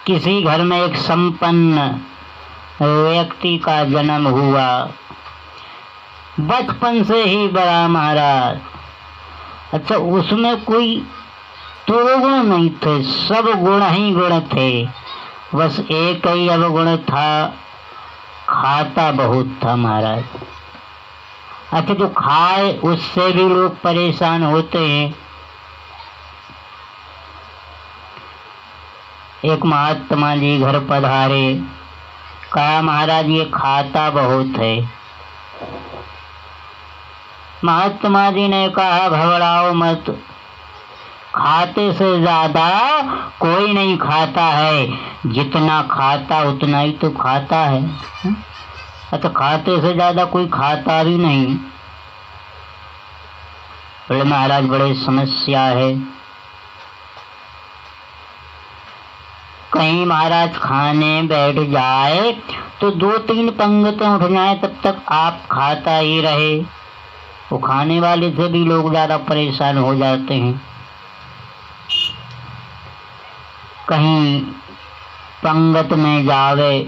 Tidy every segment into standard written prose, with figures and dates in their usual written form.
किसी घर में एक संपन्न व्यक्ति का जन्म हुआ, बचपन से ही बड़ा महाराज। अच्छा, उसमें कोई दुर्गुण नहीं थे, सब गुण ही गुण थे, बस एक ही अवगुण था, खाता बहुत था महाराज। अच्छा, जो खाए उससे भी लोग परेशान होते हैं। एक महात्मा जी घर पधारे, कहा महाराज ये खाता बहुत है। महात्मा जी ने कहा घबराओ मत, खाते से ज्यादा कोई नहीं खाता है, जितना खाता उतना ही तो खाता है। अच्छा, खाते से ज्यादा कोई खाता भी नहीं। बोले महाराज बड़ी समस्या है। कहीं महाराज खाने बैठ जाए तो 2-3 पंगतें उठ जाए, तब तक आप खाता ही रहे। वो खाने वाले से भी लोग ज्यादा परेशान हो जाते हैं। कहीं पंगत में जावे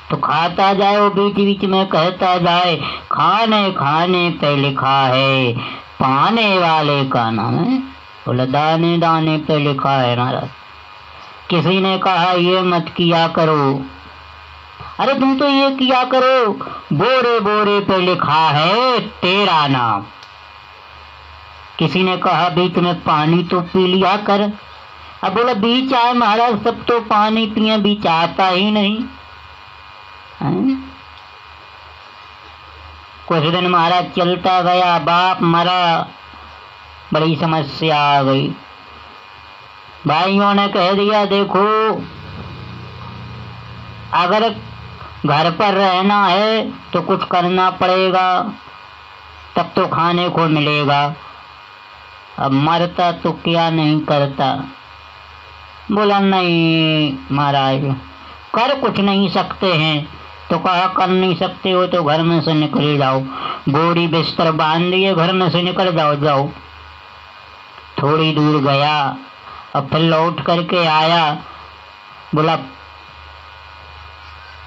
तो खाता जाए, वो बीच बीच में कहता जाए खाने खाने पे लिखा है, पाने वाले का नाम है। बोला दाने दाने पे लिखा है महाराज। किसी ने कहा ये मत किया करो। अरे तुम तो ये किया करो, बोरे बोरे पे लिखा है तेरा नाम। किसी ने कहा बीच में पानी तो पी लिया कर। अब बोला बीच आए महाराज, सब तो पानी पिए, बीच आता ही नहीं। कुछ दिन महाराज चलता गया, बाप मरा, बड़ी समस्या आ गई। भाइयों ने कह दिया देखो, अगर घर पर रहना है तो कुछ करना पड़ेगा, तब तो खाने को मिलेगा। अब मरता तो क्या नहीं करता। बोला नहीं महाराज, कर कुछ नहीं सकते हैं। तो कहा कर नहीं सकते हो तो घर में से निकल जाओ, बोरी बिस्तर बांध दिए, घर में से निकल जाओ। थोड़ी दूर गया और फिर लौट करके आया। बोला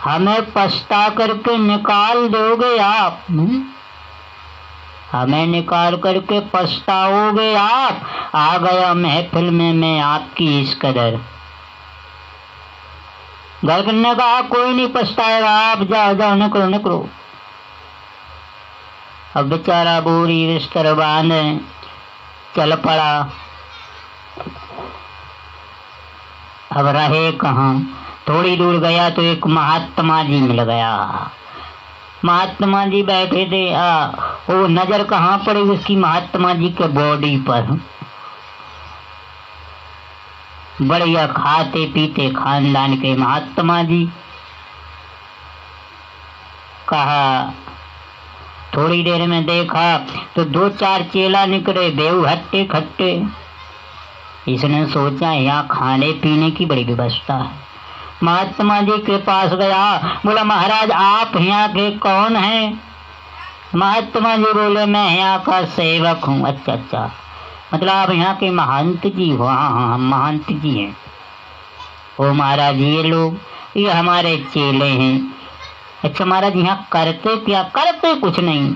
हमें पछता करके निकाल दोगे आप? हमें निकाल करके पछताओगे आप? आ गया महफिल में मैं आपकी इस कदर। घर ने कहा कोई नहीं पछताएगा, आप जाओ निकलो। अब बेचारा बोरी बिस्तर बांधे चल पड़ा। अब रहे कहाँ? थोड़ी दूर गया तो एक महात्मा जी मिल गया। महात्मा जी बैठे थे। वो नजर कहाँ पड़ी उसकी? महात्मा जी के बॉडी पर। बढ़िया खाते पीते खानदान के महात्मा जी। कहा, थोड़ी देर में देखा तो 2-4 चेला निकले, बेऊ हट्टे खट्टे। इसने सोचा यहाँ खाने पीने की बड़ी व्यवस्था है। महात्मा जी के पास गया, बोला महाराज आप यहाँ के कौन हैं? महात्मा जी बोले मैं यहाँ का सेवक हूँ। अच्छा, मतलब आप यहाँ के महंत जी हो? हाँ हम महंत जी हैं। ओ महाराज ये लोग ये हमारे चेले हैं। अच्छा महाराज यहाँ करते क्या? करते कुछ नहीं,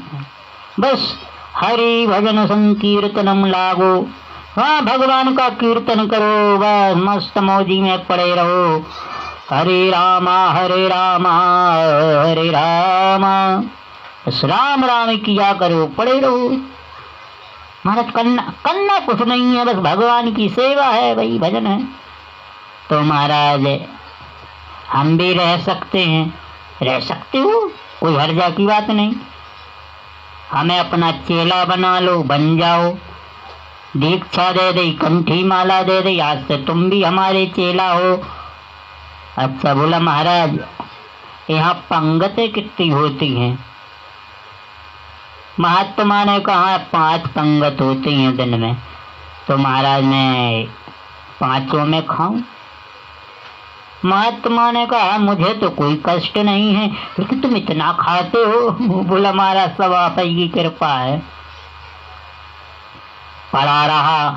बस हरि भजन संकीर्तनम लागो। हाँ भगवान का कीर्तन करो, बस मस्त मौजी में पड़े रहो। हरे रामा हरे रामा हरे रामा, बस राम राम किया करो, पड़े रहो। महाराज करना कुछ नहीं है, बस भगवान की सेवा है, वही भजन है। तो महाराज हम भी रह सकते हैं। रह सकते हो, कोई हर्जा की बात नहीं। हमें अपना चेला बना लो, बन जाओ। दीक्षा दे दे, कंठी माला दे दे, आज से तुम भी हमारे चेला हो। अच्छा बोला महाराज यहाँ पंगतें कितनी होती हैं? महात्मा ने कहा 5 पंगत होती हैं दिन में। तो महाराज मैं 5 में खाऊं? महात्मा ने कहा मुझे तो कोई कष्ट नहीं है, लेकिन तुम इतना खाते हो। बोला महाराज सब आप ही की कृपा है। पड़ा रहा,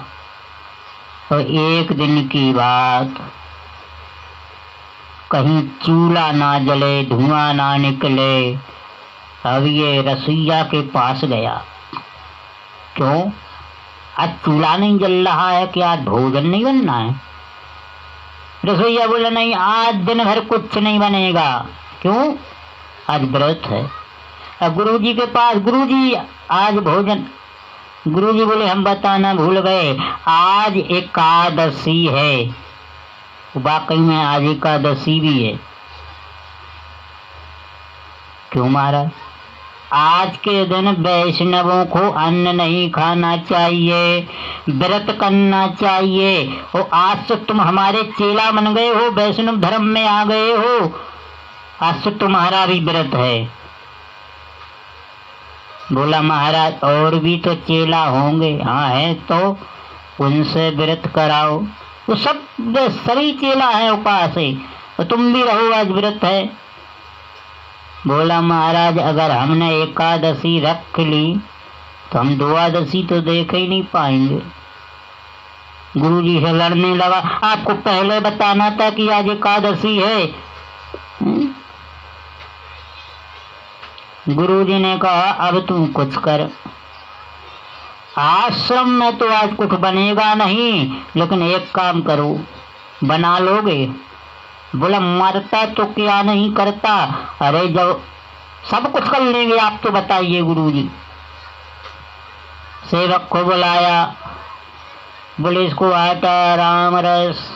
तो एक दिन की बात, कहीं चूल्हा ना जले, धुआं ना निकले। अब ये रसोइया के पास गया, क्यों आज चूल्हा नहीं जल रहा है, कि आज भोजन नहीं बनना है? रसोइया बोला नहीं, आज दिन भर कुछ नहीं बनेगा। क्यों? आज व्रत है। अब गुरुजी के पास, गुरुजी आज भोजन। गुरुजी बोले हम बताना भूल गए, आज एकादशी है। वाकई में आज एकादशी भी है। क्यों महाराज? आज के दिन वैष्णवों को अन्न नहीं खाना चाहिए, व्रत करना चाहिए। और आज से तुम हमारे चेला बन गए हो, वैष्णव धर्म में आ गए हो, आज से तुम्हारा भी व्रत है। बोला महाराज और भी तो चेला होंगे। हाँ है, तो उनसे व्रत कराओ। वो सब सभी चेला है उपास है, तो तुम भी रहो, आज व्रत है। बोला महाराज अगर हमने एकादशी रख ली तो हम द्वादशी तो देख ही नहीं पाएंगे। गुरुजी से लड़ने लगा, आपको पहले बताना था कि आज एकादशी है। गुरुजी ने कहा अब तुम कुछ कर, आश्रम में तो आज कुछ बनेगा नहीं, लेकिन एक काम करो, बना लोगे? बोला मरता तो क्या नहीं करता। अरे जब सब कुछ कर लेंगे आप तो बताइए गुरुजी। सेवक को बुलाया, बोले इसको आटा, राम रस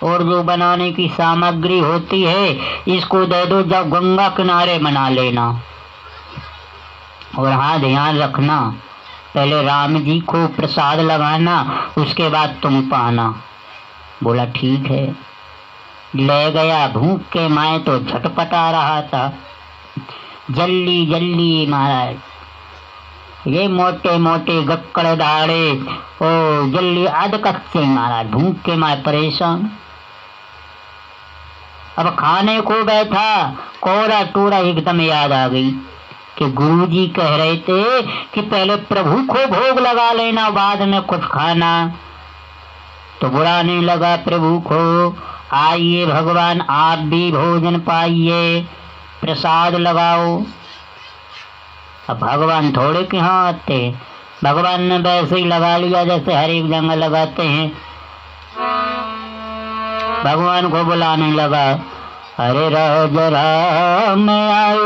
और जो बनाने की सामग्री होती है इसको दे दो, जब गंगा किनारे बना लेना। और हाँ ध्यान रखना, पहले राम जी को प्रसाद लगाना, उसके बाद तुम पाना। बोला ठीक है। ले गया, भूख के माए तो झटपटा रहा था। जल्दी जल्दी महाराज, ये मोटे मोटे गक्कड़ दाड़े ओ जल्दी आध कच्चे महाराज, भूख के माए परेशान। अब खाने को बैठा, कोरा टोरा एकदम याद आ गई कि गुरुजी कह रहे थे कि पहले प्रभु को भोग लगा लेना, बाद में कुछ खाना। तो बुरा नहीं लगा प्रभु को, आइए भगवान आप भी भोजन पाइए, प्रसाद लगाओ। अब भगवान थोड़े के यहाँ आते, भगवान ने वैसे ही लगा लिया जैसे हर एक जगह लगाते हैं। भगवान को बुलाने लगा, अरे राज राम आए,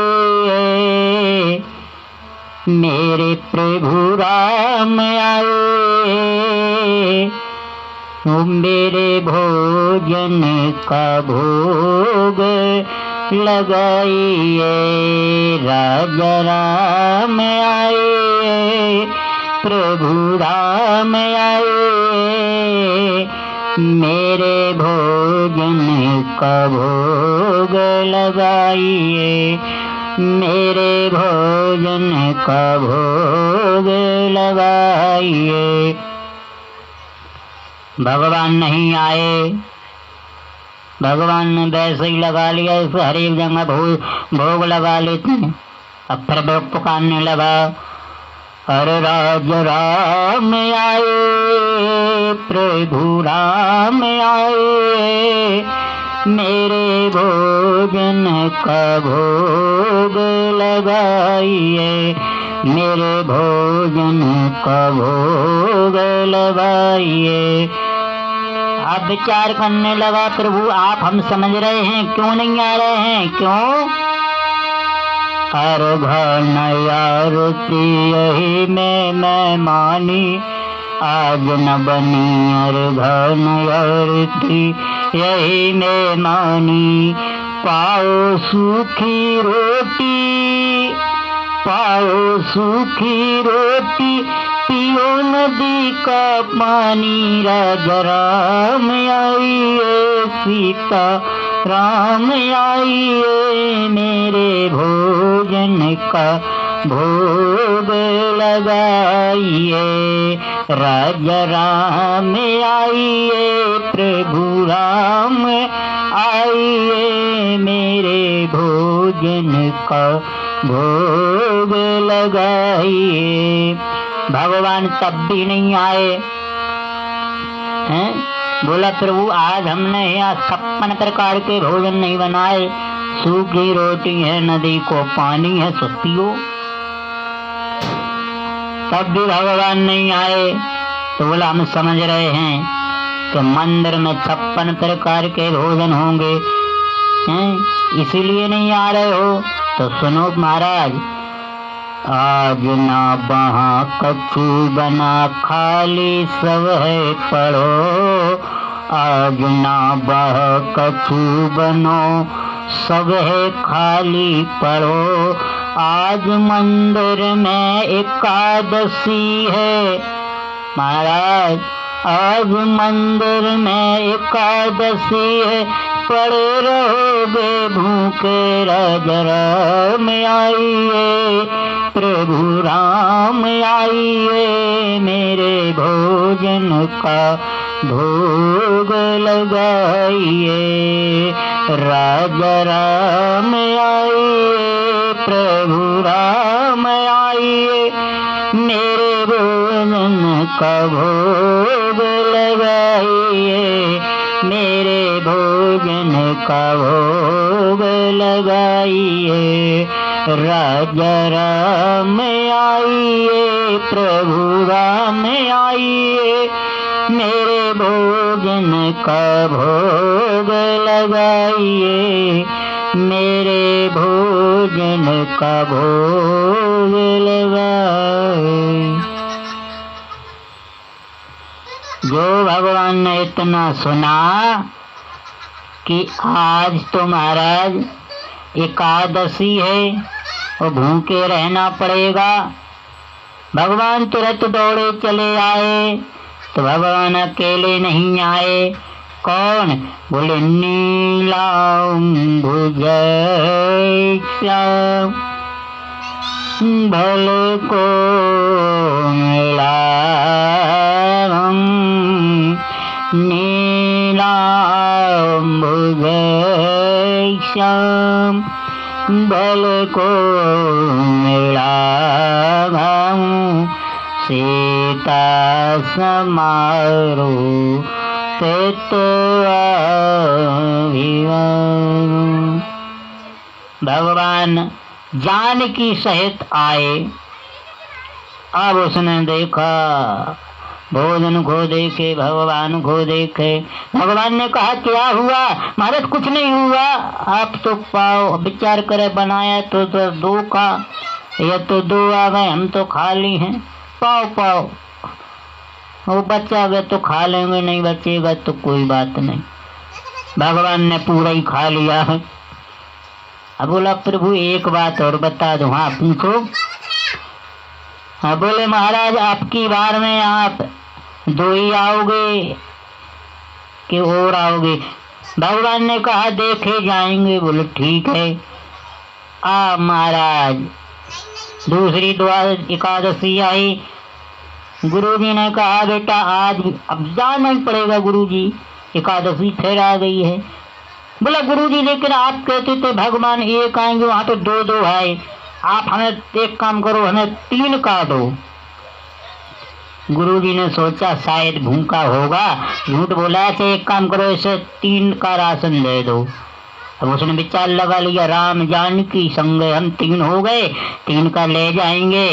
मेरे प्रभु राम आए, मेरे भोजन का भोग लगाइए। राजा राम आए, प्रभु राम आए, मेरे भोजन का भोग लगाइए, मेरे भोजन का भोग लगाइए। भगवान नहीं आए, भगवान ने वैसे ही लगा लिया, हर एक जगह भोग लगा लेते हैं। अब फिर भोग पुकारने लगा, अरे राज राम आए, प्रभु राम आए, मेरे भोजन का भोग लगाइए, मेरे भोजन का भोग लगाइए। अब विचार करने लगा, प्रभु आप हम समझ रहे हैं, क्यों नहीं आ रहे हैं? क्यों? अर्घ आरती यही में मैं मानी, आज न बनी अर्घ आरती यही में मानी। पाओ सूखी रोटी, पाओ सूखी रोटी, पियो नदी का पानी। राजा राम आइए, सीता राम आइए, मेरे भोजन का भोग लगाइए। राजा राम आइए, प्रभु राम आइए, मेरे भोजन का भोग लगाइए। भगवान तब भी नहीं आए। हैं? बोला प्रभु आज हमने यहाँ 56 प्रकार के भोजन नहीं बनाए, सूखी रोटी है, नदी को पानी है, सो पियो। तब भी भगवान नहीं आए। तो बोला हम समझ रहे हैं कि मंदिर में 56 प्रकार के भोजन होंगे, हैं? इसीलिए नहीं आ रहे हो। तो सुनो महाराज, आज ना वहाँ कछु बना, खाली सब है पढ़ो। आज ना वह कछु बनो, सब है खाली पढ़ो। आज मंदिर में एकादशी है महाराज, आज मंदिर में एकादशी है, पड़े रहोगे भूखे, राम आइए, प्रभु राम आइए, मेरे भोजन का भोग लगाइए। राजा राम आइए, प्रभु राम आइए, मेरे भोजन का भोग लगाइए, मेरे भोजन का भोग लगाइए। राजा राम आइए, प्रभु राम आइए, मेरे भोजन का भोग लगाइए, मेरे भोजन का भोग लगाइए। जो भगवान ने इतना सुना कि आज तो महाराज एकादशी है और भूखे रहना पड़ेगा, भगवान तुरंत दौड़े चले आए। तो भगवान अकेले नहीं आए, कौन? बोले नीलांबुज श्याम, भल को मिला नीलांबुज श्याम, भल को मिला सीता समारो ते तो भगवान जानकी सहित आए। अब उसने देखा, भोजन को देखे, भगवान को देखे। भगवान ने कहा क्या हुआ? महाराज कुछ नहीं हुआ, आप तो पाओ, विचार करे बनाया तो 2 का, या तो 2 आ गए, हम तो खाली हैं, पाओ पाओ, वो बचा गया तो खा लेंगे, नहीं बचेगा तो कोई बात नहीं। भगवान ने पूरा ही खा लिया है। अब बोला प्रभु एक बात और बता दो। हाँ पूछो। हाँ बोले महाराज आपकी बार में आप 2 ही आओगे कि और आओगे? भगवान ने कहा देखे जाएंगे। बोले ठीक है। आ महाराज दूसरी एकादशी आई। गुरुजी ने कहा बेटा आज अब जाना ही पड़ेगा गुरुजी, एकादशी फिर आ गई है। बोला गुरुजी लेकिन आप कहते थे भगवान एक आएंगे, वहां तो 2 आए, आप हमें एक काम करो, हमें 3 का दो। गुरुजी ने सोचा शायद भूखा होगा, झूठ बोला, ऐसे एक काम करो इसे 3 का राशन दे दो। अब उसने विचार लगा लिया, राम जानकी संग हम 3 हो गए, 3 का ले जाएंगे।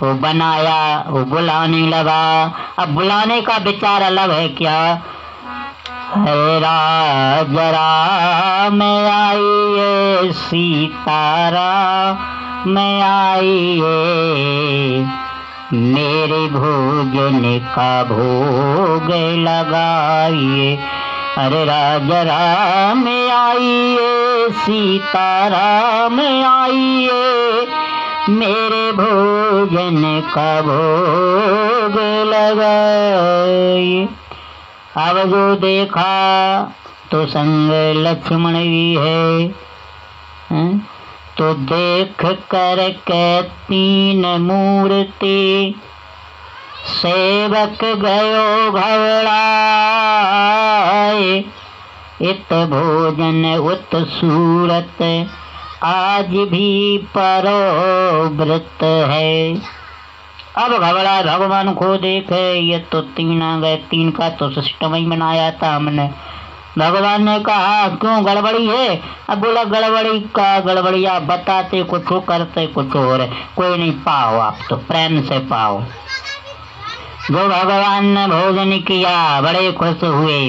वो बनाया, वो बुलाने लगा। अब बुलाने का विचार अलग है क्या? है राजरा में आइए, सीतारा में आइए, मेरे भोजन का भोग लगाइए। अरे राजरा में आइए, सीतारा में आइए, मेरे भोजन का भोग लगाइए। अब जो देखा तो संग लक्ष्मण भी है, तो देख कर के 3 मूर्ति, सेवक गयो घबराए, इत भोजन उत सूरत, आज भी परो व्रत है। अब घबरा भगवान को देखे, ये तो 3 आ गए, 3 का तो सिस्टम ही बनाया था हमने। भगवान ने कहा क्यों गड़बड़ी है? अब बोला गड़बड़ी आप बताते कुछ हो, करते कुछ और है, कोई नहीं, पाओ आप तो प्रेम से पाओ। जो भगवान ने भोजन किया बड़े खुश हुए।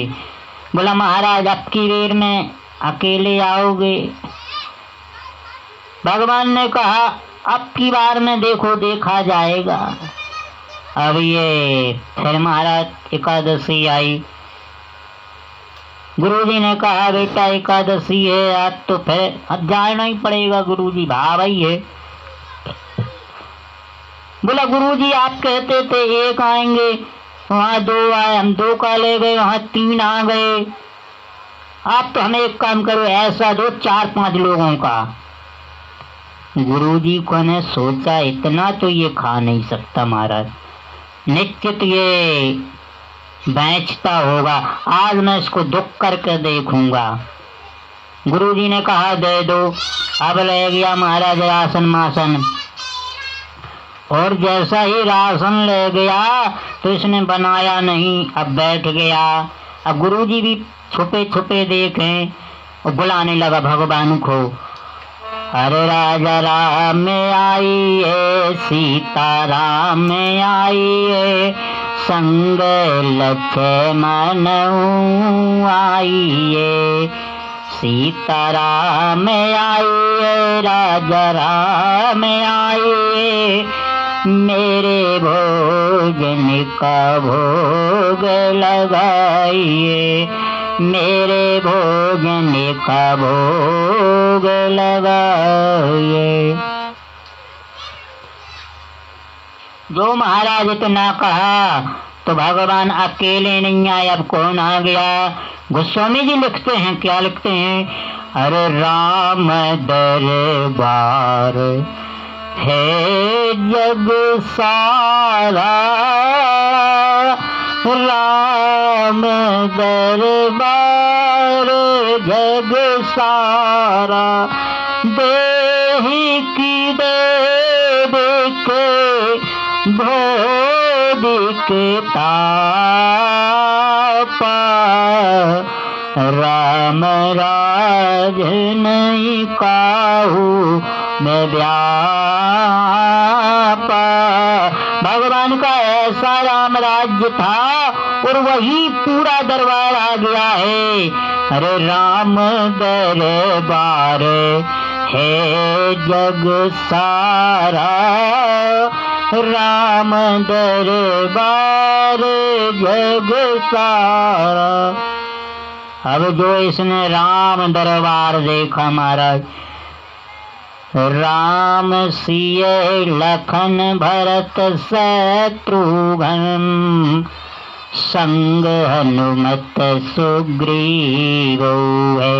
बोला महाराज अब की बेर में अकेले आओगे? भगवान ने कहा अब की बार में देखो देखा जाएगा। अब ये फिर महाराज एकादशी आई। गुरुजी ने कहा बेटा एकादशी है आज तो फिर अब जाना ही पड़ेगा। गुरुजी भाई है। बोला गुरुजी आप कहते थे 1 आएंगे, वहाँ 2 आए, हम 2 का ले गए, वहाँ 3 आ गए। आप तो हमें एक काम करो, ऐसा दो 4-5 लोगों का। गुरुजी को ने सोचा इतना तो ये खा नहीं सकता महाराज, निश्चित ये बेचता होगा, आज मैं इसको दुख करके देखूंगा। गुरुजी ने कहा दे दो। अब ले गया महाराज राशन मासन, और जैसा ही राशन ले गया तो इसने बनाया नहीं, अब बैठ गया। अब गुरुजी भी छुपे छुपे देखें और बुलाने लगा भगवान को। अरे राजा राम में आई है, सीता राम में आई है, संग लक्ष्मण आई है। सीता राम में आई है, राजा राम में आई है, मेरे भोजन का भोग लगाइए, मेरे भोजन का भोग लगाइए। जो महाराज इतना कहा तो भगवान अकेले नहीं आए, अब कौन आ गया? गोस्वामी जी लिखते हैं, क्या लिखते हैं? अरे राम दरबार है जग सारा, राम दरबार जग सारा, देहि की देव के भोग के तापा, राम राज नहीं काहू में व्यापा। भगवान का ऐसा राम राज्य था और वही पूरा दरबार आ गया है। अरे राम दरबार है जग सारा, राम दरबार जग सारा। अब जो इसने राम दरबार देखा महाराज, राम सिय लखन भरत शत्रुघ्न, संग हनुमत सुग्रीव है,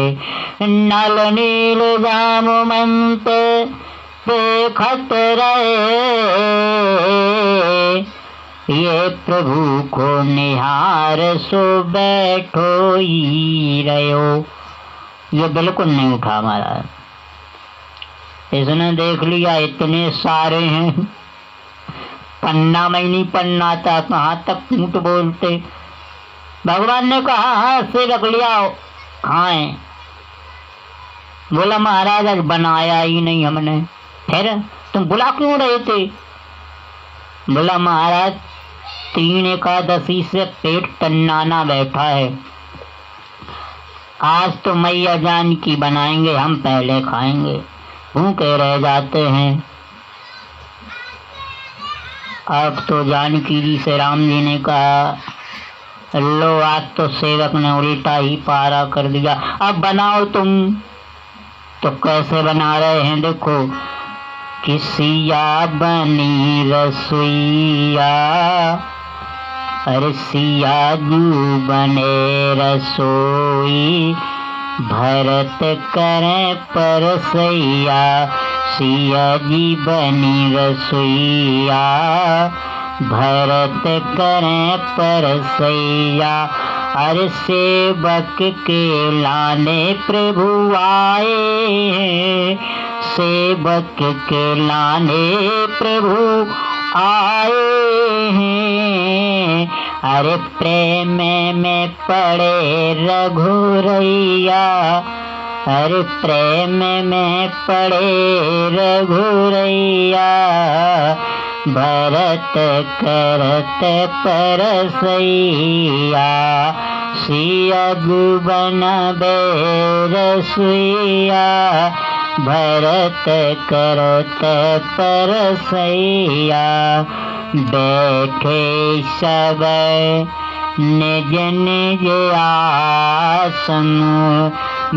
नल नील जामवंत देखत रहे, ये प्रभु को निहार सो बैठो ही रहो। ये बिल्कुल नहीं उठा महाराज, इसने देख लिया इतने सारे हैं, पन्ना में नहीं पन्ना था, कहाँ तक झूठ बोलते। भगवान ने कहा हाँ से रख लिया खाए। बोला महाराज आज बनाया ही नहीं हमने। फिर तुम बुला क्यों रहे थे? बोला महाराज 3 एकादशी से पेट तन्नाना बैठा है, आज तो मैया जान की बनाएंगे, हम पहले खाएंगे, भूखे रह जाते हैं। अब तो जानकी जी से राम जी ने कहा लो आज तो सेवक ने उल्टा ही पारा कर दिया, अब बनाओ तुम। तो कैसे बना रहे हैं देखो, किसिया बनी रसोईया, अरे सिया जू बने रसोई, भरत करे परसैया, सिया जी बनी रसोईया, भरत करे परसैया। अरे सेवक के लाने प्रभु आए, सेवक के लाने प्रभु आए हैं। अरे प्रेम में पड़े रघुरैया, अरे प्रेम में पड़े रघुरैया, भरत करत परसैया, सिया जुबन बेरसुइया, भरत करत परसैया, बैठे सब निज निज आसन,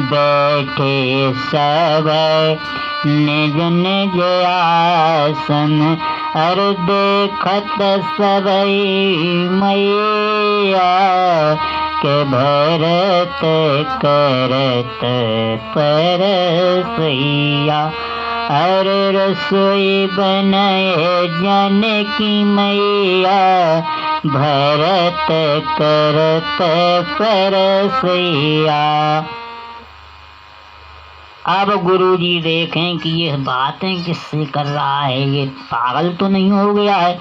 बैठे सब निज निज आसन, अर देखत सबई मैया, के भरत करत परसैया, अर रसोई बनाए जानकी मैया, भरत करत परसैया। अब गुरुजी देखें कि ये बातें किससे कर रहा है, ये पागल तो नहीं हो गया है।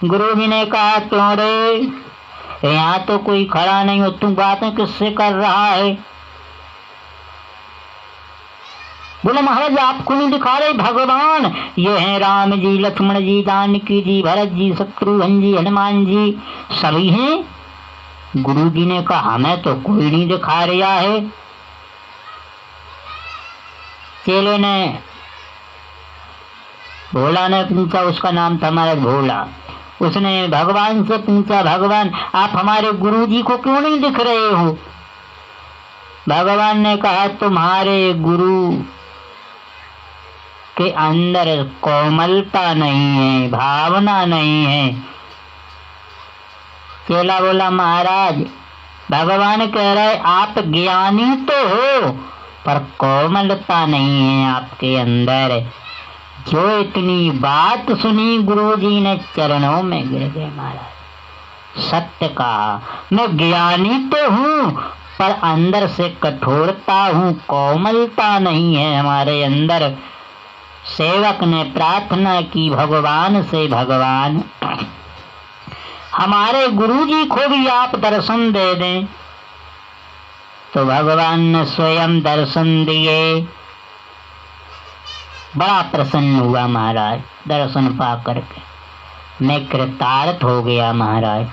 गुरुजी ने कहा, क्यों रे, यहाँ तो कोई खड़ा नहीं हो, तुम बातें किससे कर रहा है? बोले महाराज आपको नहीं दिखा रहे भगवान, ये हैं राम जी, लक्ष्मण जी, जानकी जी, भरत जी, शत्रुघ्न जी, हनुमान जी, सभी हैं। गुरुजी ने कहा, हमें तो कोई नहीं दिखा रहा है। चेले ने, भोला ने पूछा, उसका नाम था महाराज भोला, उसने भगवान से पूछा, भगवान आप हमारे गुरुजी को क्यों नहीं दिख रहे हो? भगवान ने कहा, तुम्हारे गुरु के अंदर कोमलता नहीं है, भावना नहीं है। चेला बोला, महाराज भगवान कह रहे आप ज्ञानी तो हो, पर कोमलता नहीं है आपके अंदर। जो इतनी बात सुनी गुरुजी ने चरणों में गिर गए। महाराज सत्य कहा, मैं ज्ञानी तो हूँ पर अंदर से कठोरता हूँ, कोमलता नहीं है हमारे अंदर। सेवक ने प्रार्थना की भगवान से, भगवान हमारे गुरुजी को भी आप दर्शन दे दें। तो भगवान ने स्वयं दर्शन दिए। बड़ा प्रसन्न हुआ महाराज दर्शन पा करके, मैं कृतार्थ हो गया। महाराज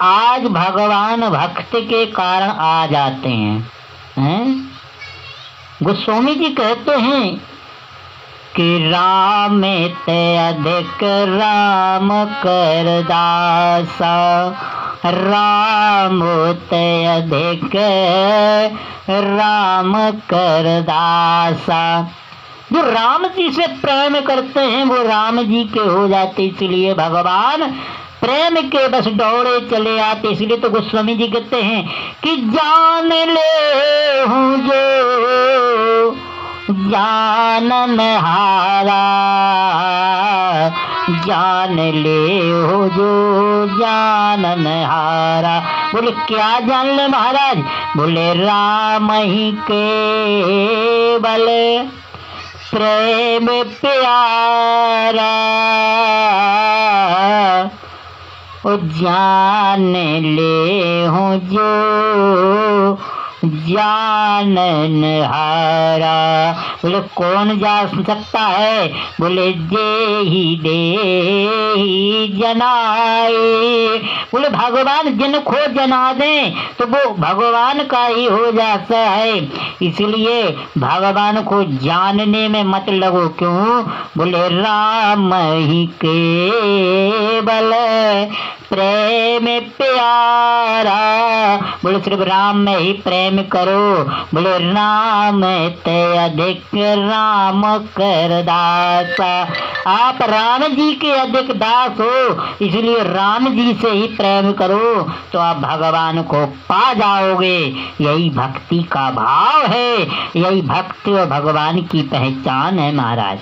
आज भगवान भक्त के कारण आ जाते हैं। गोस्वामी जी कहते हैं कि राम ते अधिक राम कर दासा, राम ते अधिक राम कर दासा। जो राम जी से प्रेम करते हैं वो राम जी के हो जाते, इसलिए भगवान प्रेम के बस दौड़े चले आते। इसलिए तो गोस्वामी जी कहते हैं कि जान ले हूँ जो जानन हारा, जान ले हो जो जानन हारा। बोले क्या जान ले महाराज? बोले राम ही केवल प्रेम प्यारा, ओ जान ले हो जो जानन हारा। बोले कौन जान सकता है? बोले दे ही जनाए। बोले भगवान जिनको जना दें तो वो भगवान का ही हो जाता है। इसलिए भगवान को जानने में मत लगो। क्यों? बोले राम ही केवल प्रेम प्यारा। बोले सिर्फ राम में ही प्रेम करो। बोले राम ते अधिक राम कर दासा। आप राम जी के अधिक दास हो, इसलिए राम जी से ही प्रेम करो तो आप भगवान को पा जाओगे। यही भक्ति का भाव है, यही भक्ति और भगवान की पहचान है महाराज।